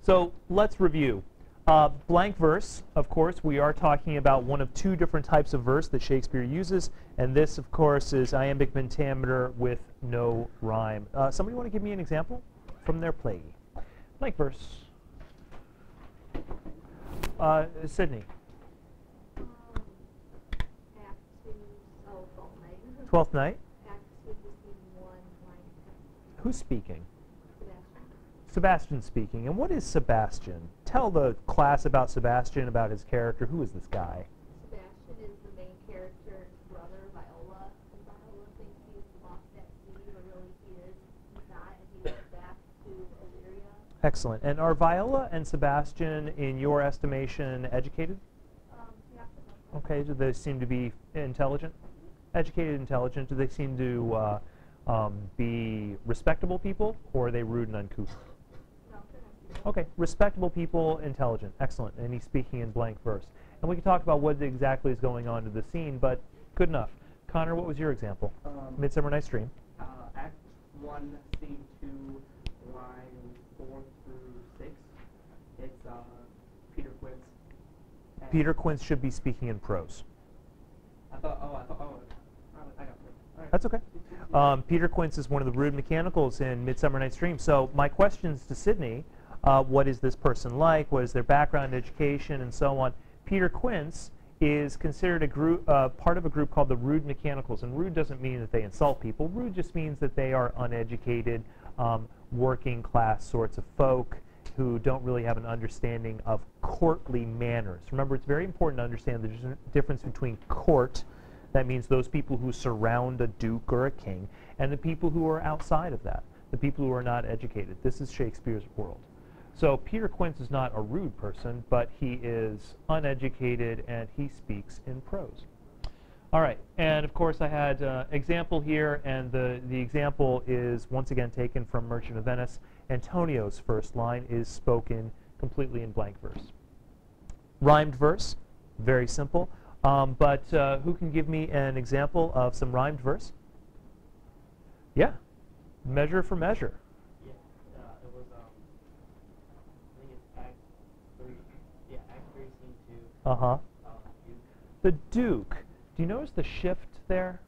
So let's review. Blank verse, of course, we are talking about one of two different types of verse that Shakespeare uses, and this, of course, is iambic pentameter with no rhyme. Somebody want to give me an example from their play? Blank verse. Sydney. Twelfth Night. Who's speaking? Sebastian speaking. And what is Sebastian? Tell the class about Sebastian, about his character. Who is this guy? Sebastian is the main character's brother, Viola. And Viola thinks he's lost at sea, but really he is not, and he went back to Illyria. Excellent. And are Viola and Sebastian, in your estimation, educated? Yeah. Okay. Do they seem to be intelligent? Educated, intelligent. Do they seem to be respectable people, or are they rude and uncouth? Okay, respectable people, intelligent, excellent, and he's speaking in blank verse. And we can talk about what exactly is going on to the scene, but good enough. Connor, what was your example? Midsummer Night's Dream. Act 1, Scene 2, line 4 through 6. It's Peter Quince. Peter Quince should be speaking in prose. I got it. That's okay. Peter Quince is one of the rude mechanicals in Midsummer Night's Dream. So my questions to Sydney, what is this person like? What is their background, education, and so on? Peter Quince is considered a group, part of a group called the rude mechanicals. And rude doesn't mean that they insult people. Rude just means that they are uneducated, working class sorts of folk who don't really have an understanding of courtly manners. Remember, it's very important to understand the difference between court, that means those people who surround a duke or a king, and the people who are outside of that, the people who are not educated. This is Shakespeare's world. So Peter Quince is not a rude person, but he is uneducated and he speaks in prose. All right, and of course I had example here, and the example is once again taken from Merchant of Venice. Antonio's first line is spoken completely in blank verse. Rhymed verse, very simple. But who can give me an example of some rhymed verse? Yeah, measure for measure. Yeah, it was, I think it's Act 3. Yeah, Act 3, Scene 2. Uh-huh. Duke. The Duke. Do you notice the shift there?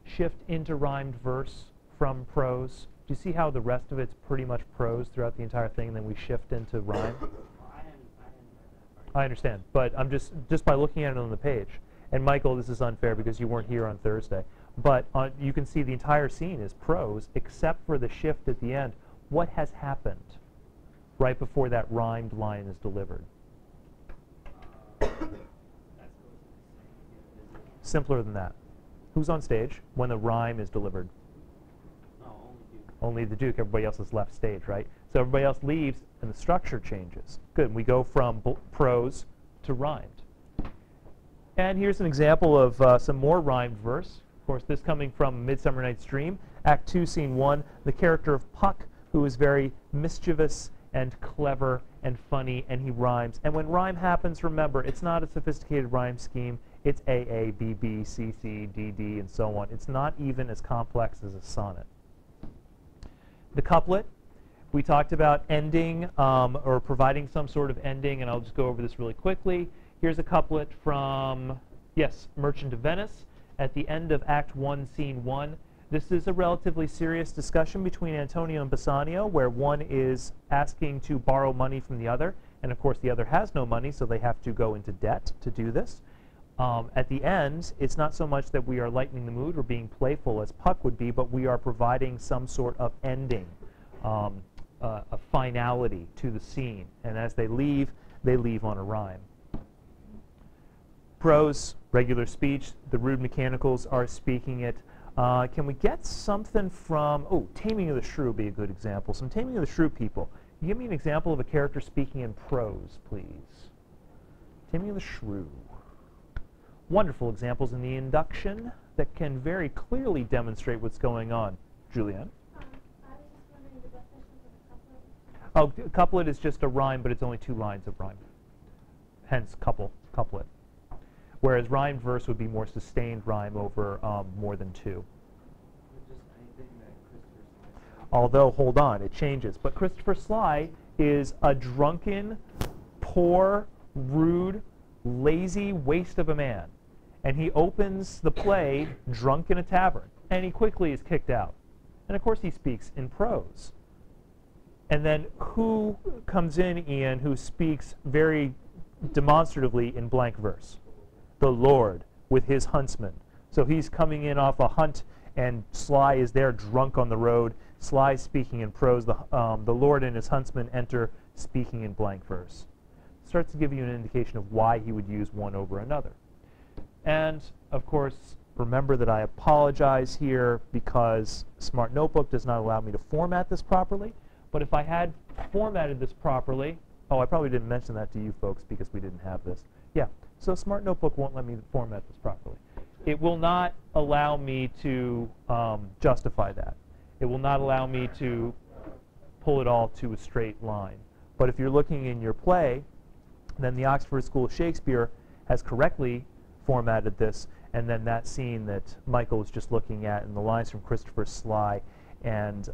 Shift into rhymed verse from prose. Do you see how the rest of it's pretty much prose throughout the entire thing, and then we shift into rhyme? I understand, but I'm just by looking at it on the page. And Michael, this is unfair because you weren't here on Thursday. But you can see the entire scene is prose, except for the shift at the end. What has happened right before that rhymed line is delivered? Simpler than that. Who's on stage when the rhyme is delivered? Only the Duke. Everybody else has left stage, right? So everybody else leaves, and the structure changes. Good. We go from prose to rhymed. And here's an example of some more rhymed verse. Of course, this coming from Midsummer Night's Dream. Act 2, Scene 1, the character of Puck, who is very mischievous and clever and funny, and he rhymes. And when rhyme happens, remember, it's not a sophisticated rhyme scheme. It's AA, BB, CC, DD, and so on. It's not even as complex as a sonnet. The couplet, we talked about ending or providing some sort of ending, and I'll just go over this really quickly. Here's a couplet from, yes, Merchant of Venice at the end of Act 1, Scene 1. This is a relatively serious discussion between Antonio and Bassanio, where one is asking to borrow money from the other, and of course the other has no money, so they have to go into debt to do this. At the end, it's not so much that we are lightening the mood or being playful as Puck would be, but we are providing some sort of ending, a finality to the scene. And as they leave on a rhyme. Prose, regular speech, the rude mechanicals are speaking it. Can we get something from, Taming of the Shrew would be a good example. Some Taming of the Shrew people. Can you give me an example of a character speaking in prose, please? Taming of the Shrew. Wonderful examples in the induction that can very clearly demonstrate what's going on. Julianne? I was just wondering the definition of a couplet. A couplet is just a rhyme, but it's only 2 lines of rhyme. Hence, couplet. Whereas rhymed verse would be more sustained rhyme over more than 2. Just anything that Christopher Sly said. Although, hold on, it changes. But Christopher Sly is a drunken, poor, rude, lazy waste of a man. And he opens the play drunk in a tavern, and he quickly is kicked out. And of course he speaks in prose. And then who comes in, Ian, who speaks very demonstratively in blank verse? The Lord with his huntsman. So he's coming in off a hunt, and Sly is there drunk on the road. Sly speaking in prose. The Lord and his huntsman enter speaking in blank verse. Starts to give you an indication of why he would use one over another. And of course, remember that I apologize here because Smart Notebook does not allow me to format this properly. But if I had formatted this properly, oh, I probably didn't mention that to you folks because we didn't have this. Yeah, so Smart Notebook won't let me format this properly. It will not allow me to justify that. It will not allow me to pull it all to a straight line. But if you're looking in your play, then the Oxford School of Shakespeare has correctly formatted this, and then that scene that Michael was just looking at and the lines from Christopher Sly and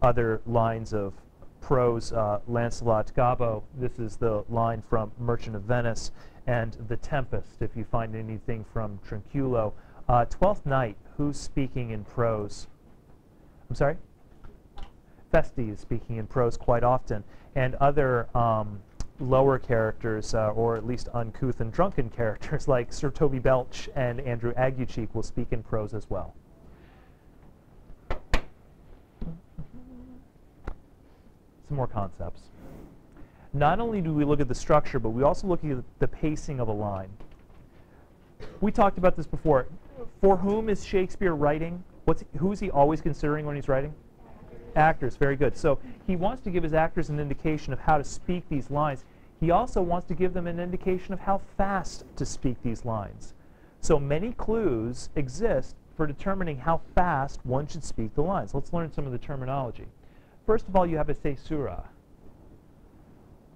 other lines of prose, Lancelot Gobbo. This is the line from Merchant of Venice, and The Tempest, if you find anything from Trinculo. Twelfth Night, who's speaking in prose? I'm sorry? Festi is speaking in prose quite often, and other lower characters, or at least uncouth and drunken characters like Sir Toby Belch and Andrew Aguecheek will speak in prose as well. Some more concepts. Not only do we look at the structure, but we also look at the pacing of a line. We talked about this before. For whom is Shakespeare writing? Who's he always considering when he's writing? Actors, very good. So he wants to give his actors an indication of how to speak these lines. He also wants to give them an indication of how fast to speak these lines. So many clues exist for determining how fast one should speak the lines. Let's learn some of the terminology. First of all, you have a caesura.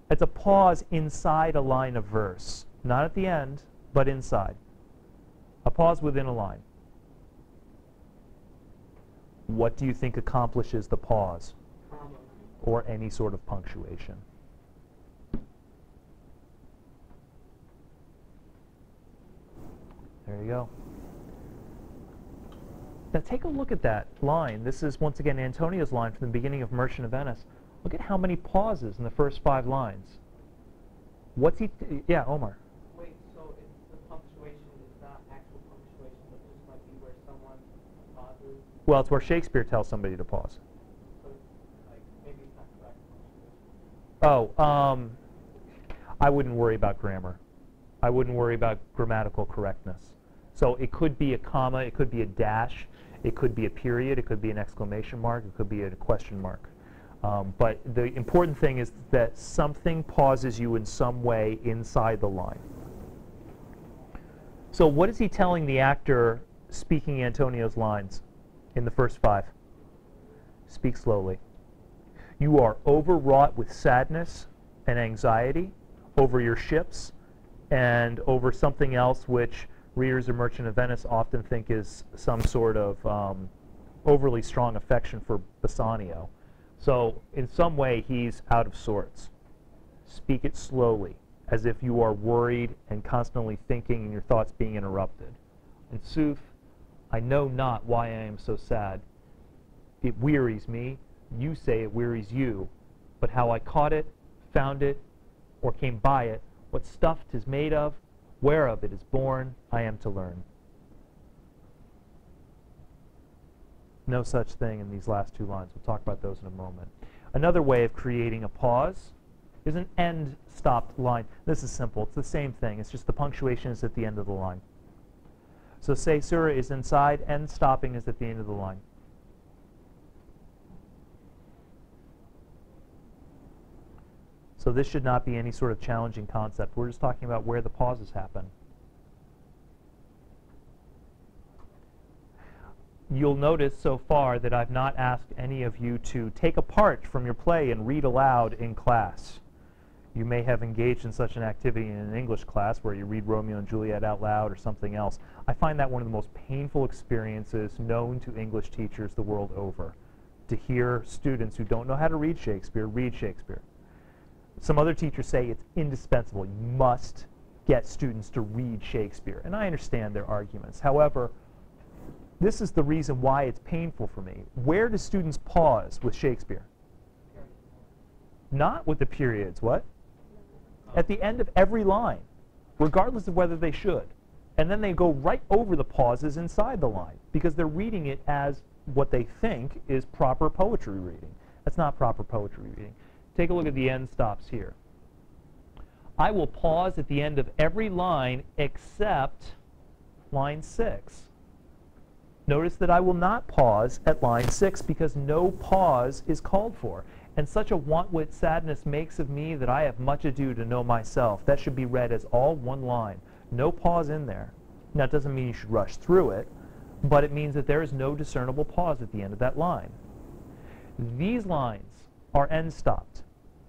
It's a pause inside a line of verse. Not at the end, but inside. A pause within a line. What do you think accomplishes the pause? Or any sort of punctuation? There you go. Now take a look at that line. This is once again Antonio's line from the beginning of Merchant of Venice. Look at how many pauses in the first 5 lines. What's he? Yeah, Omar. Wait, so the punctuation is not actual punctuation, but this might be where someone pauses? Well, it's where Shakespeare tells somebody to pause. So, like, maybe it's not correct punctuation. Oh, I wouldn't worry about grammar. I wouldn't worry about grammatical correctness. So it could be a comma, it could be a dash, it could be a period, it could be an exclamation mark, it could be a question mark. But the important thing is that something pauses you in some way inside the line. So what is he telling the actor speaking Antonio's lines in the first 5? Speak slowly. You are overwrought with sadness and anxiety over your ships and over something else which readers of Merchant of Venice often think is some sort of overly strong affection for Bassanio. So in some way he's out of sorts. Speak it slowly, as if you are worried and constantly thinking and your thoughts being interrupted. In sooth, I know not why I am so sad. It wearies me. You say it wearies you. But how I caught it, found it, or came by it, what stuff 'tis made of, whereof it is born, I am to learn. No such thing in these last 2 lines. We'll talk about those in a moment. Another way of creating a pause is an end-stopped line. This is simple. It's the same thing. It's just the punctuation is at the end of the line. So caesura is inside, end stopping is at the end of the line. So this should not be any sort of challenging concept. We're just talking about where the pauses happen. You'll notice so far that I've not asked any of you to take a part from your play and read aloud in class. You may have engaged in such an activity in an English class where you read Romeo and Juliet out loud or something else. I find that one of the most painful experiences known to English teachers the world over. to hear students who don't know how to read Shakespeare. Some other teachers say it's indispensable. You must get students to read Shakespeare. And I understand their arguments. However, this is the reason why it's painful for me. Where do students pause with Shakespeare? Not with the periods. What? At the end of every line, regardless of whether they should. And then they go right over the pauses inside the line because they're reading it as what they think is proper poetry reading. That's not proper poetry reading. Take a look at the end stops here. I will pause at the end of every line except line 6. Notice that I will not pause at line 6 because no pause is called for. And such a want-wit sadness makes of me that I have much ado to know myself. That should be read as all one line. No pause in there. Now, it doesn't mean you should rush through it, but it means that there is no discernible pause at the end of that line. These lines are end-stopped.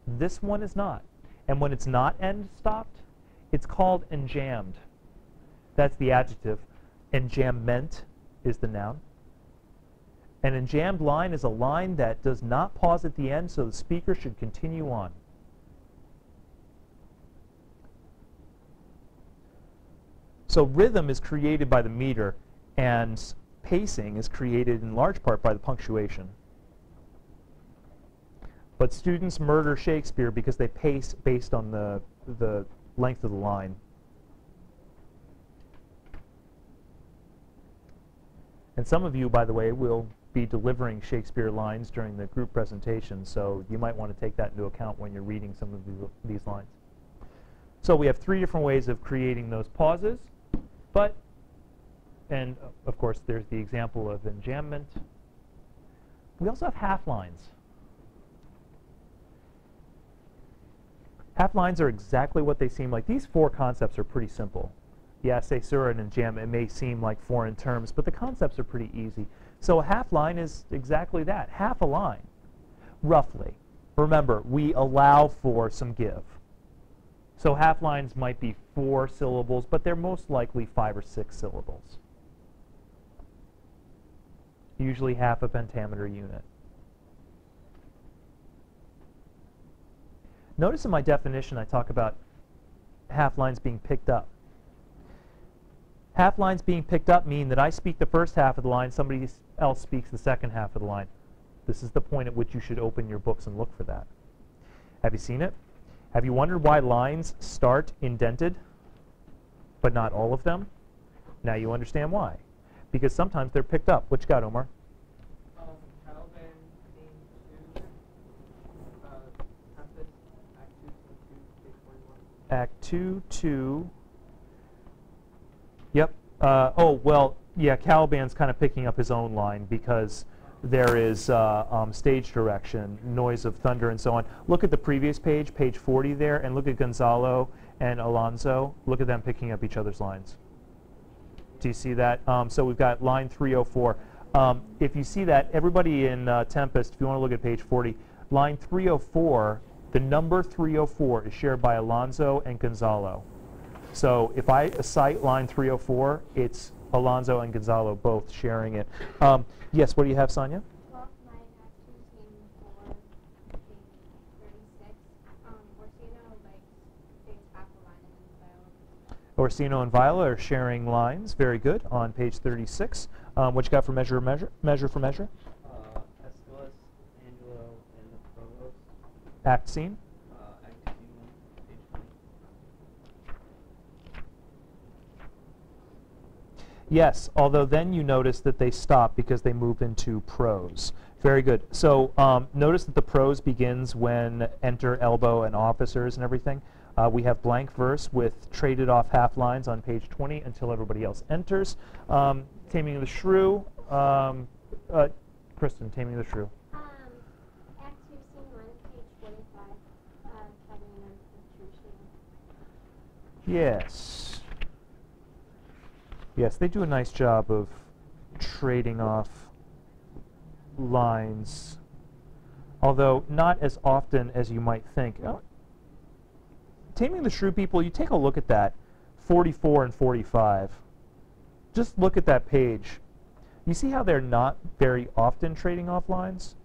This one is not. And when it's not end-stopped, it's called enjambed. That's the adjective. Enjambment is the noun. An enjambed line is a line that does not pause at the end, so the speaker should continue on. So rhythm is created by the meter, and pacing is created in large part by the punctuation. But students murder Shakespeare because they pace based on the length of the line. And some of you, by the way, will be delivering Shakespeare lines during the group presentation, so you might want to take that into account when you're reading some of these lines. So we have 3 different ways of creating those pauses, and of course there's the example of enjambment. We also have half lines. Half lines are exactly what they seem like. These 4 concepts are pretty simple. Yeah, caesura and enjambment may seem like foreign terms, but the concepts are pretty easy. So a half line is exactly that, half a line, roughly. Remember, we allow for some give. So half lines might be 4 syllables, but they're most likely 5 or 6 syllables. Usually half a pentameter unit. Notice in my definition I talk about half lines being picked up. Half lines being picked up mean that I speak the first half of the line, somebody else speaks the second half of the line. This is the point at which you should open your books and look for that. Have you seen it? Have you wondered why lines start indented, but not all of them? Now you understand why. Because sometimes they're picked up. What you got, Omar? Calvin, scene 2, Tempest, Act 2, page 41. Act 2, 2. Yep. Oh, well, yeah, Caliban's kind of picking up his own line because there is stage direction, noise of thunder, and so on. Look at the previous page, page 40 there, and look at Gonzalo and Alonso. Look at them picking up each other's lines. Do you see that? So we've got line 304. If you see that, everybody in Tempest, if you want to look at page 40, line 304, the number 304 is shared by Alonso and Gonzalo. So if I cite line 304, it's Alonso and Gonzalo both sharing it. Yes, what do you have, Sonia? Well, my Act 2 scene 4, page 36, Orsino, takes half a line and then Viola. Orsino and Viola are sharing lines. Very good. On page 36. What you got for measure for measure? Aeschylus, Angelo, and the Provost. Act scene. Act 2, page 20. Yes, although then you notice that they stop because they move into prose. Very good. So notice that the prose begins when enter, elbow, and officers and everything. We have blank verse with traded off half lines on page 20 until everybody else enters. Taming of the Shrew. Kristen, Taming of the Shrew. Act 2, scene 1, page 45, Calvin and Petrucci. Yes. Yes, they do a nice job of trading off lines, although not as often as you might think. Taming the Shrew, people, you take a look at that, 44 and 45. Just look at that page. You see how they're not very often trading off lines?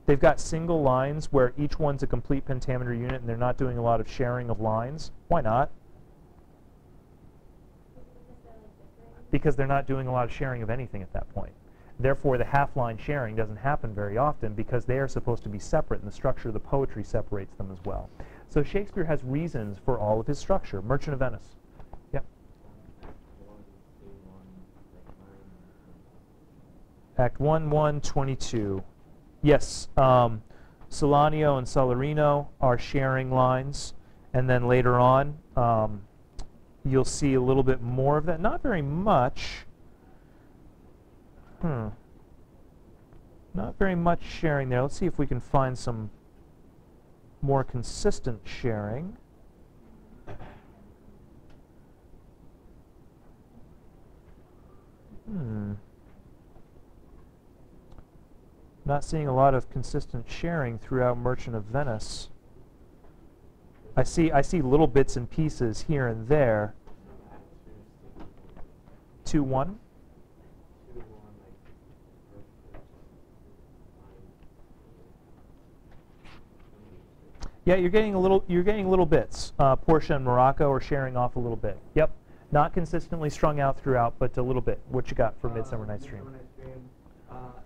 they've got single lines where each one's a complete pentameter unit and they're not doing a lot of sharing of lines. Why not? Because they're not doing a lot of sharing of anything at that point. Therefore, the half-line sharing doesn't happen very often because they are supposed to be separate, and the structure of the poetry separates them as well. So Shakespeare has reasons for all of his structure. Merchant of Venice. Yep. Act 1, 1, 22. Yes, Solanio and Salarino are sharing lines, and then later on, you'll see a little bit more of that. Not very much. Not very much sharing there. Let's see if we can find some more consistent sharing. Not seeing a lot of consistent sharing throughout Merchant of Venice. I see little bits and pieces here and there. 2-1. Yeah, you're getting little bits. Portia and Morocco are sharing off a little bit. Yep, not consistently strung out throughout, but a little bit. What you got for Midsummer Night's Dream? Midsummer Night's Dream,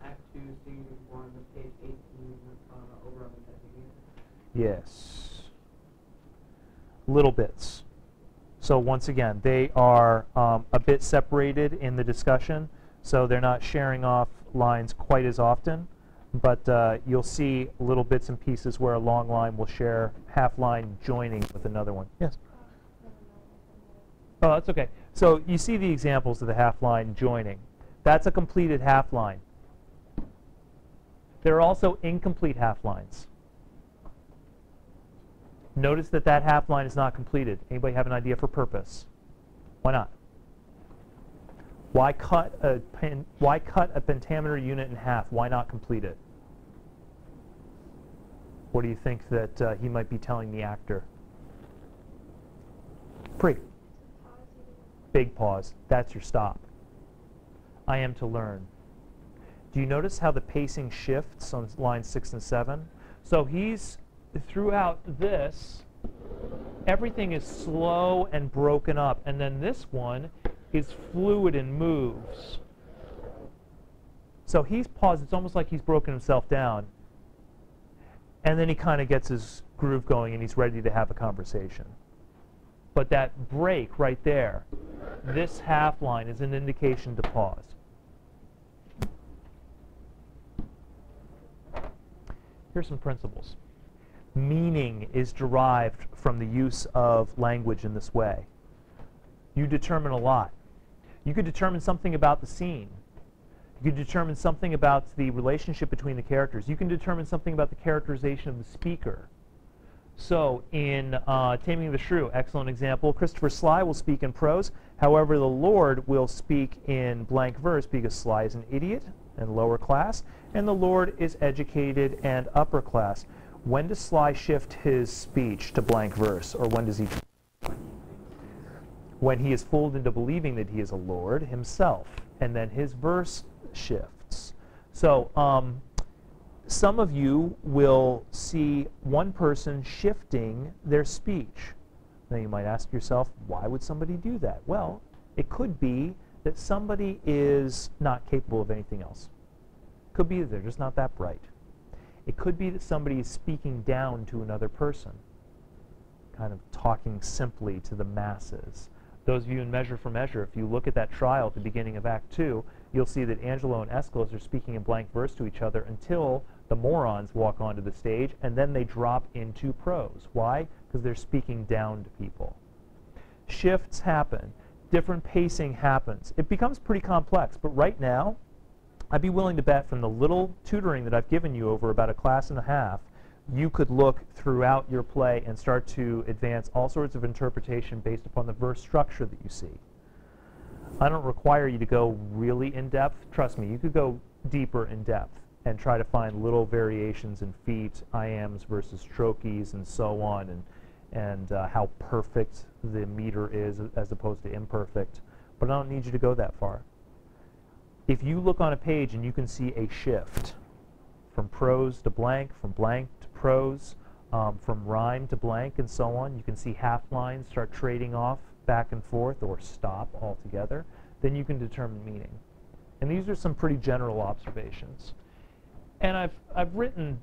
Act 2, Scene 1, page 18, over on the second. Yes. Little bits. So once again, they are a bit separated in the discussion, so they're not sharing off lines quite as often. But you'll see little bits and pieces where a long line will share half line joining with another one. Yes? Oh, that's okay. So you see the examples of the half line joining. That's a completed half line. There are also incomplete half lines. Notice that that half line is not completed. Anybody have an idea for purpose? Why not? Why cut a pentameter unit in half? Why not complete it? What do you think that he might be telling the actor? Pre. Big pause. That's your stop. I am to learn. Do you notice how the pacing shifts on lines 6 and 7? So he's, throughout this, everything is slow and broken up. And then this one is fluid and moves. So he's paused. It's almost like he's broken himself down. And then he kind of gets his groove going and he's ready to have a conversation. But that break right there, this half line is an indication to pause. Here's some principles. Meaning is derived from the use of language in this way. You determine a lot. You could determine something about the scene. You could determine something about the relationship between the characters. You can determine something about the characterization of the speaker. So in Taming of the Shrew, excellent example, Christopher Sly will speak in prose. However, the Lord will speak in blank verse because Sly is an idiot and lower class, and the Lord is educated and upper class. When does Sly shift his speech to blank verse, or when does he? When he is fooled into believing that he is a lord himself, and then his verse shifts. So some of you will see one person shifting their speech. Now you might ask yourself, why would somebody do that? Well, it could be that somebody is not capable of anything else. It could be that they're just not that bright. It could be that somebody is speaking down to another person, kind of talking simply to the masses. Those of you in Measure for Measure, if you look at that trial at the beginning of Act 2, you'll see that Angelo and Aeschylus are speaking in blank verse to each other until the morons walk onto the stage, and then they drop into prose. Why? Because they're speaking down to people. Shifts happen. Different pacing happens. It becomes pretty complex, but right now, I'd be willing to bet from the little tutoring that I've given you over about a class and a half, you could look throughout your play and start to advance all sorts of interpretation based upon the verse structure that you see. I don't require you to go really in depth. Trust me, you could go deeper in depth and try to find little variations in feet, iambs versus trochees, and so on, and how perfect the meter is as opposed to imperfect. But I don't need you to go that far. If you look on a page and you can see a shift from prose to blank, from blank to prose, from rhyme to blank, and so on. You can see half lines start trading off back and forth or stop altogether. Then you can determine meaning. And these are some pretty general observations. And I've written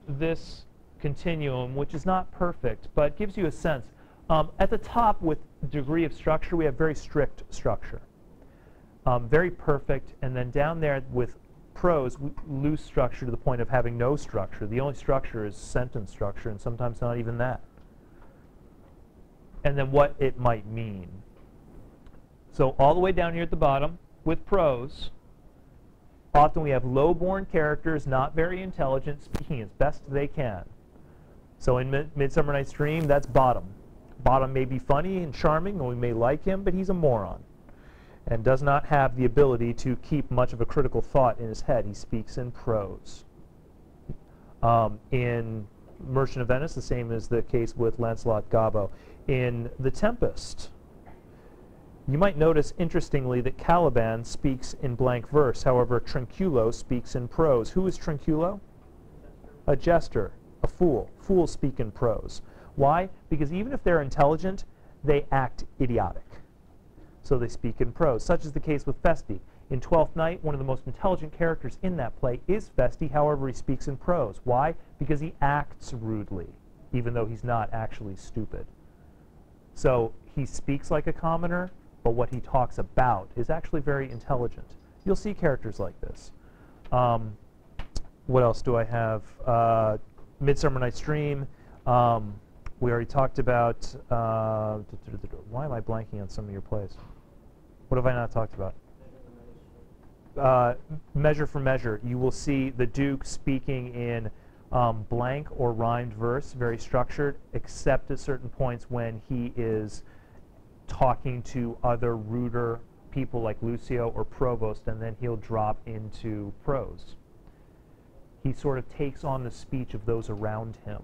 this continuum, which is not perfect, but gives you a sense. At the top, with degree of structure, we have very strict structure. Very perfect, and then down there with prose, loose structure to the point of having no structure. The only structure is sentence structure, and sometimes not even that. And then what it might mean. So all the way down here at the bottom, with prose, often we have low-born characters, not very intelligent, speaking as best they can. So in Midsummer Night's Dream, that's Bottom. Bottom may be funny and charming, and we may like him, but he's a moron and does not have the ability to keep much of a critical thought in his head. He speaks in prose. In Merchant of Venice, the same is the case with Lancelot Gobbo. In The Tempest, you might notice, interestingly, that Caliban speaks in blank verse. However, Trinculo speaks in prose. Who is Trinculo? A jester, a fool. Fools speak in prose. Why? Because even if they're intelligent, they act idiotic. So they speak in prose, such is the case with Feste. In Twelfth Night, one of the most intelligent characters in that play is Feste. However, he speaks in prose. Why? Because he acts rudely, even though he's not actually stupid. So he speaks like a commoner, but what he talks about is actually very intelligent. You'll see characters like this. What else do I have? Midsummer Night's Dream. We already talked about, why am I blanking on some of your plays? What have I not talked about? Measure for Measure. You will see the Duke speaking in blank or rhymed verse, very structured, except at certain points when he is talking to other ruder people like Lucio or Provost, and then he'll drop into prose. He sort of takes on the speech of those around him.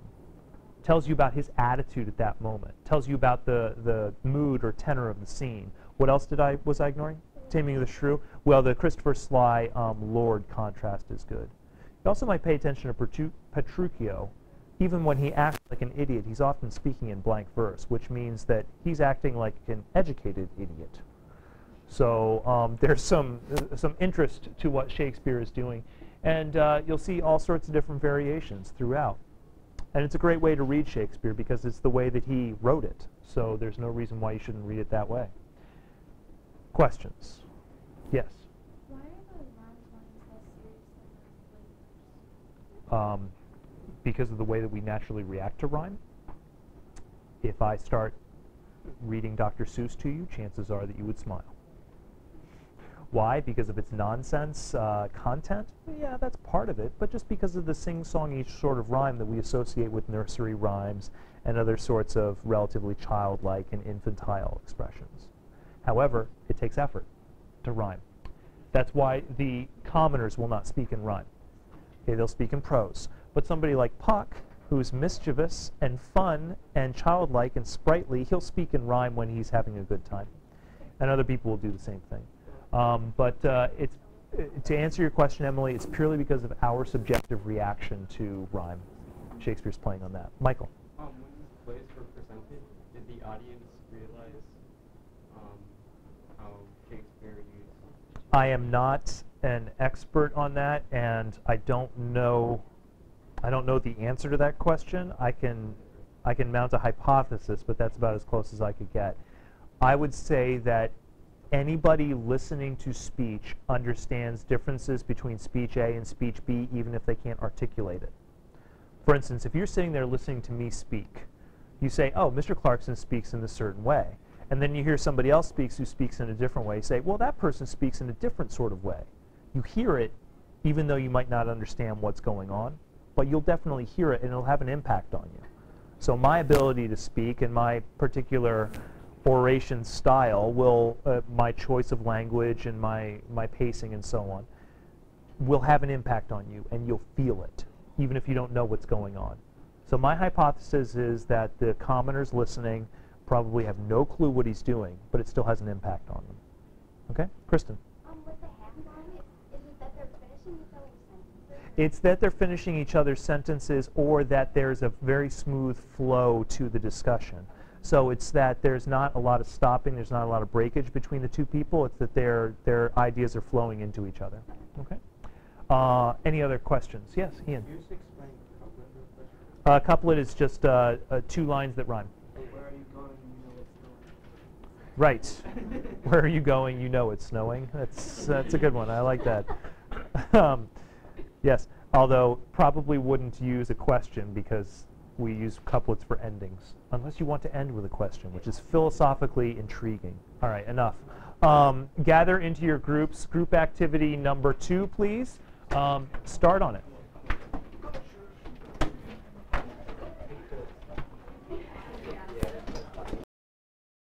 Tells you about his attitude at that moment. Tells you about the mood or tenor of the scene. What else was I ignoring? Taming of the Shrew. Well, the Christopher Sly Lord contrast is good. You also might pay attention to Petruchio. Even when he acts like an idiot, he's often speaking in blank verse, which means that he's acting like an educated idiot. So there's some interest to what Shakespeare is doing. And you'll see all sorts of different variations throughout. And it's a great way to read Shakespeare because it's the way that he wrote it. So there's no reason why you shouldn't read it that way. Questions? Yes? Why are the rhymes less serious than Because of the way that we naturally react to rhyme. If I start reading Dr. Seuss to you, chances are that you would smile. Why? Because of its nonsense content? Yeah, that's part of it, but just because of the sing-songy sort of rhyme that we associate with nursery rhymes and other sorts of relatively childlike and infantile expressions. However, it takes effort to rhyme. That's why the commoners will not speak in rhyme. Okay, they'll speak in prose. But somebody like Puck, who's mischievous and fun and childlike and sprightly, he'll speak in rhyme when he's having a good time. And other people will do the same thing. To answer your question, Emily, it's purely because of our subjective reaction to rhyme. Shakespeare's playing on that. Michael? When these plays were presented, did the audience realize how Shakespeare used? I am not an expert on that, and I don't know the answer to that question. I can mount a hypothesis, but that's about as close as I could get. I would say that anybody listening to speech understands differences between speech A and speech B, even if they can't articulate it. For instance, if you're sitting there listening to me speak, you say, oh, Mr. Clarkson speaks in a certain way. And then you hear somebody else speaks who speaks in a different way. You say, well, that person speaks in a different sort of way. You hear it, even though you might not understand what's going on, but you'll definitely hear it, and it'll have an impact on you. So my ability to speak and my particular oration style will, my choice of language and my pacing and so on, will have an impact on you, and you'll feel it, even if you don't know what's going on. So my hypothesis is that the commoners listening probably have no clue what he's doing, but it still has an impact on them. Okay? Kristen? with the half line, is it that they're finishing each other's sentences? It's that they're finishing each other's sentences or that there's a very smooth flow to the discussion. So it's that there's not a lot of stopping, there's not a lot of breakage between the two people. It's that their ideas are flowing into each other. Okay. Any other questions? Yes, Ian. Can you just explain couplet real quick? Couplet is just 2 lines that rhyme. Where are you going? You know it's snowing. Right. Where are you going? You know it's snowing. That's a good one. I like that. Yes, although probably wouldn't use a question because we use couplets for endings, unless you want to end with a question, which is philosophically intriguing. All right, enough. Gather into your groups. Group activity number 2, please. Start on it.